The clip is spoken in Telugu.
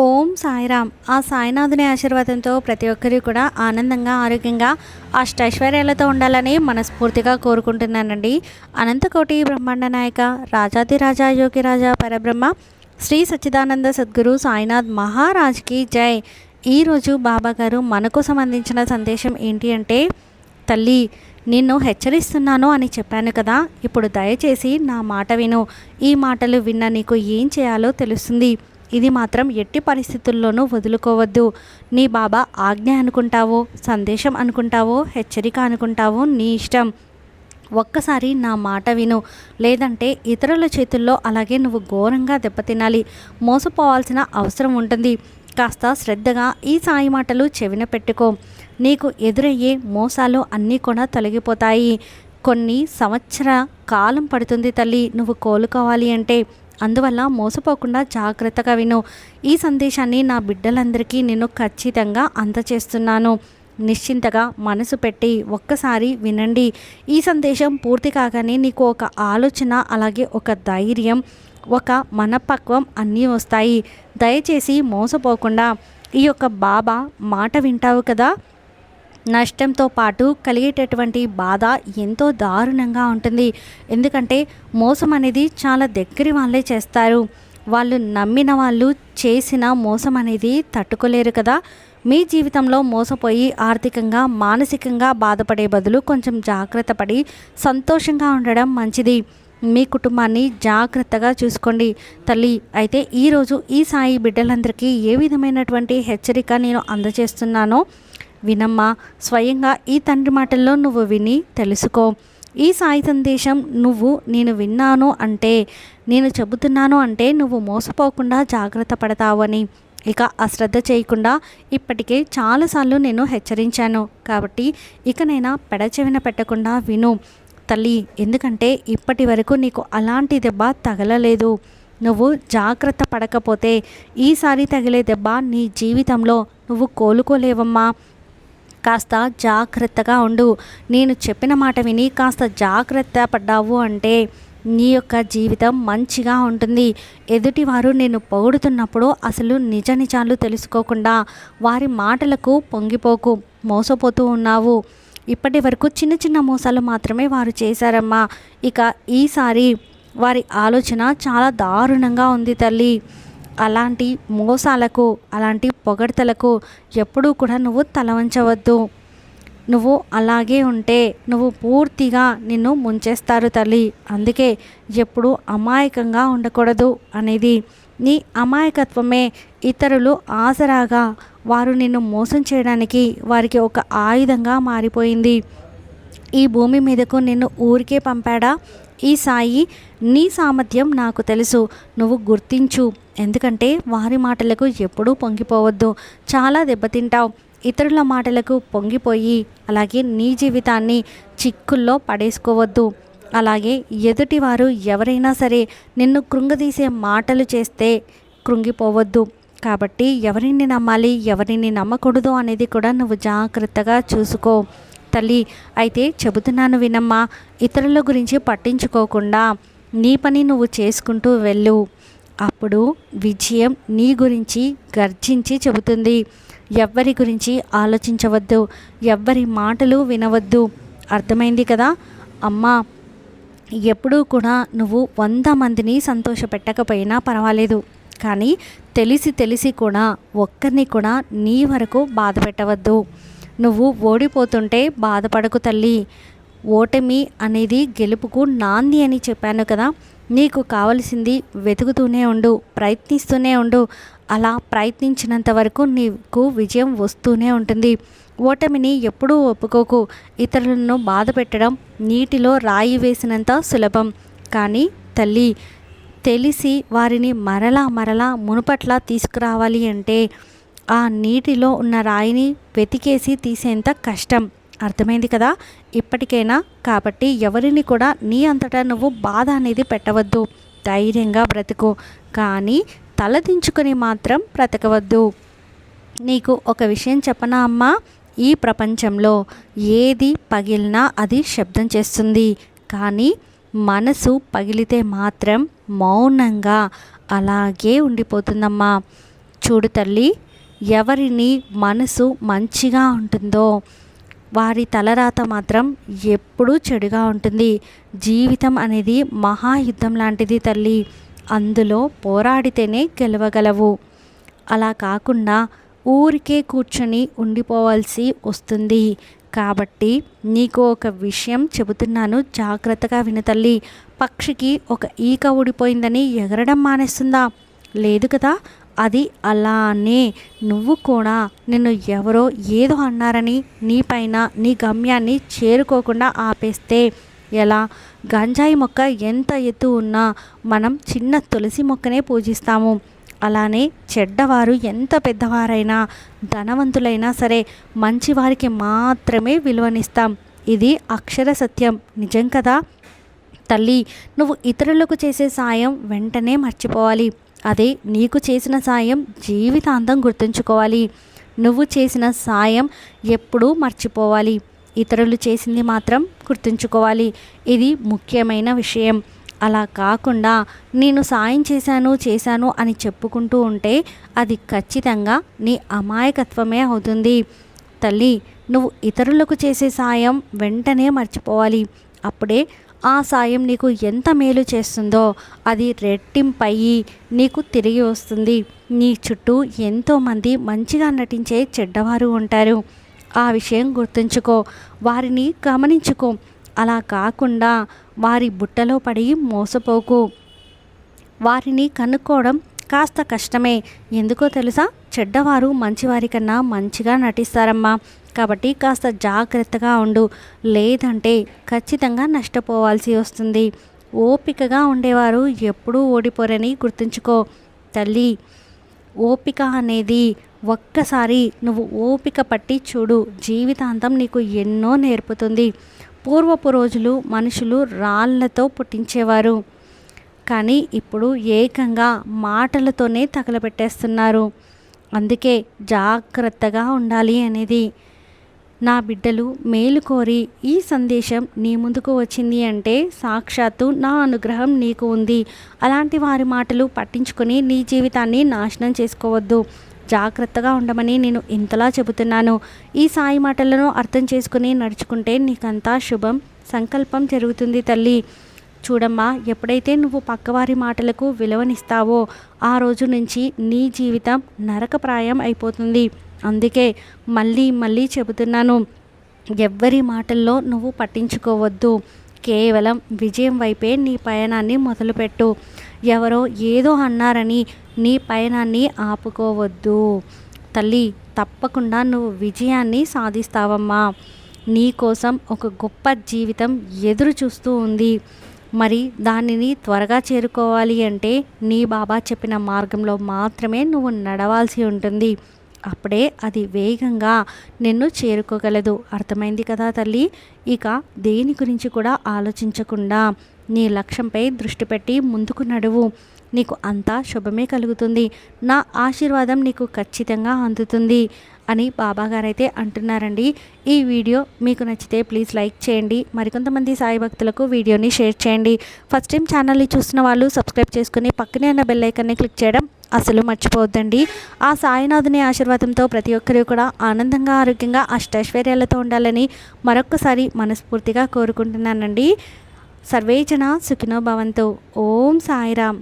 ఓం సాయిరామ్. ఆ సాయినాథుని ఆశీర్వాదంతో ప్రతి ఒక్కరు కూడా ఆనందంగా, ఆరోగ్యంగా, అష్టైశ్వర్యాలతో ఉండాలని మనస్ఫూర్తిగా కోరుకుంటున్నానండి. అనంతకోటి బ్రహ్మాండ నాయక రాజాదిరాజా యోగిరాజా పరబ్రహ్మ శ్రీ సచ్చిదానంద సద్గురు సాయినాథ్ మహారాజ్కి జై. ఈరోజు బాబా గారు మన కోసం అందించిన సందేశం ఏంటి అంటే, తల్లి నిన్ను హెచ్చరిస్తున్నాను అని చెప్పాను కదా, ఇప్పుడు దయచేసి నా మాట విను. ఈ మాటలు విన్న నీకు ఏం చేయాలో తెలుస్తుంది. ఇది మాత్రం ఎట్టి పరిస్థితుల్లోనూ వదులుకోవద్దు. నీ బాబా ఆజ్ఞ అనుకుంటావో, సందేశం అనుకుంటావో, హెచ్చరిక అనుకుంటావో నీ ఇష్టం. ఒక్కసారి నా మాట విను, లేదంటే ఇతరుల చేతుల్లో అలాగే నువ్వు ఘోరంగా దెబ్బతినాలి, మోసపోవాల్సిన అవసరం ఉంటుంది. కాస్త శ్రద్ధగా ఈ సాయి మాటలు చెవిన పెట్టుకో. నీకు ఎదురయ్యే మోసాలు అన్నీ కూడా తొలగిపోతాయి. కొన్ని సంవత్సర కాలం పడుతుంది తల్లి నువ్వు కోలుకోవాలి అంటే. అందువల్ల మోసపోకుండా జాగ్రత్తగా విను. ఈ సందేశాన్ని నా బిడ్డలందరికీ నేను ఖచ్చితంగా అందచేస్తున్నాను. నిశ్చింతగా మనసు పెట్టి ఒక్కసారి వినండి. ఈ సందేశం పూర్తి కాగానే నీకు ఒక ఆలోచన, అలాగే ఒక ధైర్యం, ఒక మనపక్వం అన్నీ వస్తాయి. దయచేసి మోసపోకుండా ఈ యొక్క బాబా మాట వింటావు కదా. నష్టంతో పాటు కలిగేటటువంటి బాధ ఎంతో దారుణంగా ఉంటుంది. ఎందుకంటే మోసం అనేది చాలా దగ్గరి వాళ్ళే చేస్తారు. వాళ్ళు నమ్మిన వాళ్ళు చేసిన మోసం అనేది తట్టుకోలేరు కదా. మీ జీవితంలో మోసపోయి ఆర్థికంగా, మానసికంగా బాధపడే బదులు కొంచెం జాగ్రత్త పడి సంతోషంగా ఉండడం మంచిది. మీ కుటుంబాన్ని జాగ్రత్తగా చూసుకోండి తల్లి. అయితే ఈరోజు ఈ సాయి బిడ్డలందరికీ ఏ విధమైనటువంటి హెచ్చరిక నేను అందజేస్తున్నానో వినమ్మా. స్వయంగా ఈ తండ్రి మాటల్లో నువ్వు విని తెలుసుకో. ఈ సాయి సందేశం నేను విన్నాను అంటే, నేను చెబుతున్నాను అంటే నువ్వు మోసపోకుండా జాగ్రత్త పడతావని. ఇక అశ్రద్ధ చేయకుండా ఇప్పటికే చాలాసార్లు నేను హెచ్చరించాను కాబట్టి ఇకనైనా పెడచెవిన పెట్టకుండా విను తల్లి. ఎందుకంటే ఇప్పటి వరకు నీకు అలాంటి దెబ్బ తగలలేదు. నువ్వు జాగ్రత్త పడకపోతే ఈసారి తగిలే దెబ్బ నీ జీవితంలో నువ్వు కోలుకోలేవమ్మా. కాస్త జాగ్రత్తగా ఉండు. నేను చెప్పిన మాట విని కాస్త జాగ్రత్త పడ్డావు అంటే నీ యొక్క జీవితం మంచిగా ఉంటుంది. ఎదుటివారు నేను పొగుడుతున్నప్పుడు అసలు నిజ నిజాలు తెలుసుకోకుండా వారి మాటలకు పొంగిపోకు. మోసపోతూ ఉన్నావు. ఇప్పటి వరకు చిన్న చిన్న మోసాలు మాత్రమే వారు చేశారమ్మా. ఇక ఈసారి వారి ఆలోచన చాలా దారుణంగా ఉంది తల్లి. అలాంటి మోసాలకు, అలాంటి పొగడ్తలకు ఎప్పుడూ కూడా నువ్వు తలవంచవద్దు. నువ్వు అలాగే ఉంటే నువ్వు పూర్తిగా నిన్ను ముంచేస్తారు తల్లి. అందుకే ఎప్పుడు అమాయకంగా ఉండకూడదు అనేది. నీ అమాయకత్వమే ఇతరులు ఆసరాగా వారు నిన్ను మోసం చేయడానికి వారికి ఒక ఆయుధంగా మారిపోయింది. ఈ భూమి మీదకు నిన్ను ఊరికే పంపాడా ఈ సాయి? నీ సామర్థ్యం నాకు తెలుసు, నువ్వు గుర్తించు. ఎందుకంటే వారి మాటలకు ఎప్పుడూ పొంగిపోవద్దు. చాలా దెబ్బతింటావు. ఇతరుల మాటలకు పొంగిపోయి అలాగే నీ జీవితాన్ని చిక్కుల్లో పడేసుకోవద్దు. అలాగే ఎదుటివారు ఎవరైనా సరే నిన్ను కృంగదీసే మాటలు చేస్తే కృంగిపోవద్దు. కాబట్టి ఎవరిని నమ్మాలి, ఎవరిని నమ్మకూడదు అనేది కూడా నువ్వు జాగ్రత్తగా చూసుకో తల్లి. అయితే చెబుతున్నాను వినమ్మా. ఇతరుల గురించి పట్టించుకోకుండా నీ పని నువ్వు చేసుకుంటూ వెళ్ళు. అప్పుడు విజయం నీ గురించి గర్జించి చెబుతుంది. ఎవ్వరి గురించి ఆలోచించవద్దు, ఎవ్వరి మాటలు వినవద్దు. అర్థమైంది కదా అమ్మా. ఎప్పుడూ కూడా నువ్వు 100 మందిని సంతోషపెట్టకపోయినా పర్వాలేదు, కానీ తెలిసి కూడా ఒక్కరిని కూడా నీ వరకు బాధ పెట్టవద్దు. నువ్వు ఓడిపోతుంటే బాధపడకు తల్లి. ఓటమి అనేది గెలుపుకు నాంది అని చెప్పాను కదా. నీకు కావలసింది వెతుకుతూనే ఉండు, ప్రయత్నిస్తూనే ఉండు. అలా ప్రయత్నించినంత వరకు నీకు విజయం వస్తూనే ఉంటుంది. ఓటమిని ఎప్పుడూ ఒప్పుకోకు. ఇతరులను బాధ పెట్టడం నీటిలో రాయి వేసినంత సులభం. కానీ తల్లి, తెలిసి వారిని మరలా మునుపట్లా తీసుకురావాలి అంటే ఆ నీటిలో ఉన్న రాయిని వెతికేసి తీసేంత కష్టం. అర్థమైంది కదా ఇప్పటికైనా. కాబట్టి ఎవరిని కూడా నీ అంతటా నువ్వు బాధ అనేది పెట్టవద్దు. ధైర్యంగా బ్రతుకు, కానీ తలదించుకొని మాత్రం బ్రతకవద్దు. నీకు ఒక విషయం చెప్పనా అమ్మా. ఈ ప్రపంచంలో ఏది పగిలినా అది శబ్దం చేస్తుంది, కానీ మనసు పగిలితే మాత్రం మౌనంగా అలాగే ఉండిపోతుందమ్మా. చూడు తల్లి, ఎవరిని మనసు మంచిగా ఉంటుందో వారి తలరాత మాత్రం ఎప్పుడూ చెడుగా ఉంటుంది. జీవితం అనేది మహాయుద్ధం లాంటిది తల్లి, అందులో పోరాడితేనే గెలవగలవు. అలా కాకుండా ఊరికే కూర్చొని ఉండిపోవాల్సి వస్తుంది. కాబట్టి నీకు ఒక విషయం చెబుతున్నాను, జాగ్రత్తగా విను తల్లి. పక్షికి ఒక ఈక ఊడిపోయిందని ఎగరడం మానేస్తుందా? లేదు కదా. అది అలానే నువ్వు కూడా నిన్ను ఎవరో ఏదో అన్నారని నీ పైన నీ గమ్యాన్ని చేరుకోకుండా ఆపేస్తే ఎలా? గంజాయి మొక్క ఎంత ఎత్తు ఉన్నా మనం చిన్న తులసి మొక్కనే పూజిస్తాము. అలానే చెడ్డవారు ఎంత పెద్దవారైనా ధనవంతులైనా సరే మంచివారికి మాత్రమే విలువనిస్తాం. ఇది అక్షర సత్యం, నిజం కదా తల్లి. నువ్వు ఇతరులకు చేసే సాయం వెంటనే మర్చిపోవాలి. అదే నీకు చేసిన సాయం జీవితాంతం గుర్తుంచుకోవాలి. నువ్వు చేసిన సాయం ఎప్పుడూ మర్చిపోవాలి, ఇతరులు చేసింది మాత్రం గుర్తుంచుకోవాలి. ఇది ముఖ్యమైన విషయం. అలా కాకుండా నేను సాయం చేశాను అని చెప్పుకుంటూ ఉంటే అది ఖచ్చితంగా నీ అమాయకత్వమే అవుతుంది. తల్లి, నువ్వు ఇతరులకు చేసే సాయం వెంటనే మర్చిపోవాలి. అప్పుడే ఆ సాయం నీకు ఎంత మేలు చేస్తుందో అది రెట్టింపయ్యి నీకు తిరిగి వస్తుంది. నీ చుట్టూ ఎంతోమంది మంచిగా నటించే చెడ్డవారు ఉంటారు. ఆ విషయం గుర్తుంచుకో, వారిని గమనించుకో. అలా కాకుండా వారి బుట్టలో పడి మోసపోకు. వారిని కనుక్కోవడం కాస్త కష్టమే. ఎందుకో తెలుసా? చెడ్డవారు మంచివారి కన్నా మంచిగా నటిస్తారమ్మా. కాబట్టి కాస్త జాగ్రత్తగా ఉండు, లేదంటే ఖచ్చితంగా నష్టపోవాల్సి వస్తుంది. ఓపికగా ఉండేవారు ఎప్పుడూ ఓడిపోరని గుర్తుంచుకో తల్లి. ఓపిక అనేది ఒక్కసారి నువ్వు ఓపిక పట్టి చూడు, జీవితాంతం నీకు ఎన్నో నేర్పుతుంది. పూర్వపు రోజులు మనుషులు రాళ్లతో పుట్టించేవారు, కానీ ఇప్పుడు ఏకంగా మాటలతోనే తగలబెట్టేస్తున్నారు. అందుకే జాగ్రత్తగా ఉండాలి అనేది. నా బిడ్డలు మేలుకోరి ఈ సందేశం నీ ముందుకు వచ్చింది అంటే సాక్షాత్తు నా అనుగ్రహం నీకు ఉంది. అలాంటి వారి మాటలు పట్టించుకొని నీ జీవితాన్ని నాశనం చేసుకోవద్దు. జాగ్రత్తగా ఉండమని నేను ఇంతలా చెబుతున్నాను. ఈ సాయి మాటలను అర్థం చేసుకుని నడుచుకుంటే నీకంతా శుభం సంకల్పం జరుగుతుంది తల్లి. చూడమ్మా, ఎప్పుడైతే నువ్వు పక్కవారి మాటలకు విలువనిస్తావో ఆ రోజు నుంచి నీ జీవితం నరకప్రాయం అయిపోతుంది. అందుకే మళ్ళీ చెబుతున్నాను, ఎవ్వరి మాటల్లో నువ్వు పట్టించుకోవద్దు. కేవలం విజయం వైపే నీ పయనాన్ని మొదలుపెట్టు. ఎవరో ఏదో అన్నారని నీ పయనాన్ని ఆపుకోవద్దు తల్లి. తప్పకుండా నువ్వు విజయాన్ని సాధిస్తావమ్మా. నీ కోసం ఒక గొప్ప జీవితం ఎదురు చూస్తూ ఉంది. మరి దానిని త్వరగా చేరుకోవాలి అంటే నీ బాబా చెప్పిన మార్గంలో మాత్రమే నువ్వు నడవాల్సి ఉంటుంది. అప్పుడే అది వేగంగా నిన్ను చేరుకోగలదు. అర్థమైంది కదా తల్లి. ఇక దేని గురించి కూడా ఆలోచించకుండా నీ లక్ష్యంపై దృష్టి పెట్టి ముందుకు నడువు. నీకు అంతా శుభమే కలుగుతుంది. నా ఆశీర్వాదం నీకు ఖచ్చితంగా అందుతుంది అని బాబాగారు అయితే అంటున్నారండి. ఈ వీడియో మీకు నచ్చితే ప్లీజ్ లైక్ చేయండి. మరికొంతమంది సాయి భక్తులకు వీడియోని షేర్ చేయండి. ఫస్ట్ టైం ఛానల్ని చూస్తున్న వాళ్ళు సబ్స్క్రైబ్ చేసుకుని పక్కనే ఉన్న బెల్ ఐకాన్ని క్లిక్ చేయడం అసలు మర్చిపోవద్దండి. ఆ సాయినాథుని ఆశీర్వాదంతో ప్రతి ఒక్కరు కూడా ఆనందంగా ఆరోగ్యంగా అష్టైశ్వర్యాలతో ఉండాలని మరొక్కసారి మనస్ఫూర్తిగా కోరుకుంటున్నానండి. సర్వే జన సుఖినో భవంతు. ఓం సాయిరామ్.